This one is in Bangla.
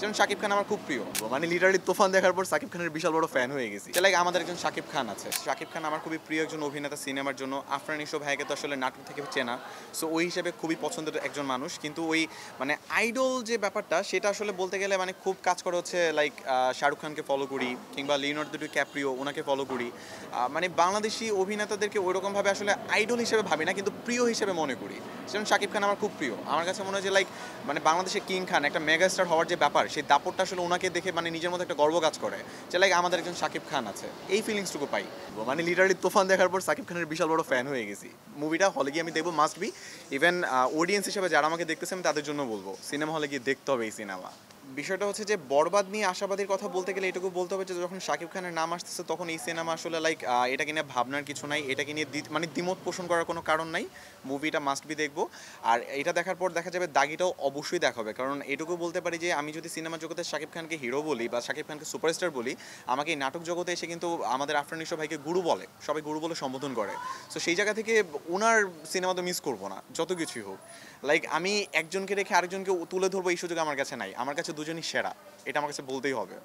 যেমন শাকিব খান আমার খুব প্রিয়, মানে লিটারালি তুফান দেখার পর শাকিব খানের বিশাল বড় ফ্যান হয়ে গেছি। লাইক আমাদের একজন শাকিব খান আছে, শাকিব খান আমার খুবই প্রিয় একজন অভিনেতা সিনেমার জন্য। আফরান নিশো ভাইকে তো আসলে নাটক থেকে চেনা, সো ওই হিসেবে খুবই পছন্দের একজন মানুষ। কিন্তু ওই মানে আইডল যে ব্যাপারটা সেটা আসলে বলতে গেলে মানে খুব কাজ করে হচ্ছে লাইক শাহরুখ খানকে ফলো করি কিংবা লিওনার্দো ক্যাপ্রিও ওনাকে ফলো করি। মানে বাংলাদেশি অভিনেতাদেরকে ওইরকমভাবে আসলে আইডল হিসেবে ভাবি না, কিন্তু প্রিয় হিসেবে মনে করি। যেমন শাকিব খান আমার খুব প্রিয়, আমার কাছে মনে হয় যে লাইক মানে বাংলাদেশের কিং খান একটা মেগা স্টার হওয়ার যে ব্যাপার, সেই দাপটটা আসলে ওনাকে দেখে মানে নিজের মধ্যে একটা গর্ব কাজ করে যে লাইক আমাদের একজন শাকিব খান আছে, এই ফিলিংসটুকু পাই। মানে লিটারালি তুফান দেখার পর শাকিব খানের বিশাল বড় ফ্যান হয়ে গেছি। মুভিটা হলে গিয়ে আমি দেখবো, মাস্ট বি। ইভেন অডিয়েন্স হিসেবে যারা আমাকে দেখতেছে আমি তাদের জন্য বলবো সিনেমা হলে গিয়ে দেখতে হবে এই সিনেমা। বিষয়টা হচ্ছে যে বরবাদ নিয়ে আশাবাদীর কথা বলতে গেলে এটুকু বলতে হবে যে যখন শাকিব খানের নাম আসতেছে তখন এই সিনেমা আসলে লাইক এটাকে নিয়ে ভাবনার কিছু নাই, এটাকে নিয়ে মানে দ্বিমত পোষণ করার কোনো কারণ নাই। মুভিটা মাস্ট বি দেখবো। আর এটা দেখার পর দেখা যাবে দাগিটাও অবশ্যই দেখা হবে, কারণ এটুকু বলতে পারি যে আমি যদি সিনেমা জগতে শাকিব খানকে হিরো বলি বা শাকিব খানকে সুপারস্টার বলি, আমাকে এই নাটক জগতে এসে কিন্তু আমাদের আফরান নিশো ভাইকে গুরু বলে, সবাই গুরু বলে সম্বোধন করে। সো সেই জায়গা থেকে ওনার সিনেমা তো মিস করবো না যত কিছুই হোক। লাইক আমি একজনকে রেখে আরেকজনকে তুলে ধরবো এই সুযোগ আমার কাছে নাই, আমার কাছে দুজনই সেরা, এটা আমার কাছে বলতেই হবে।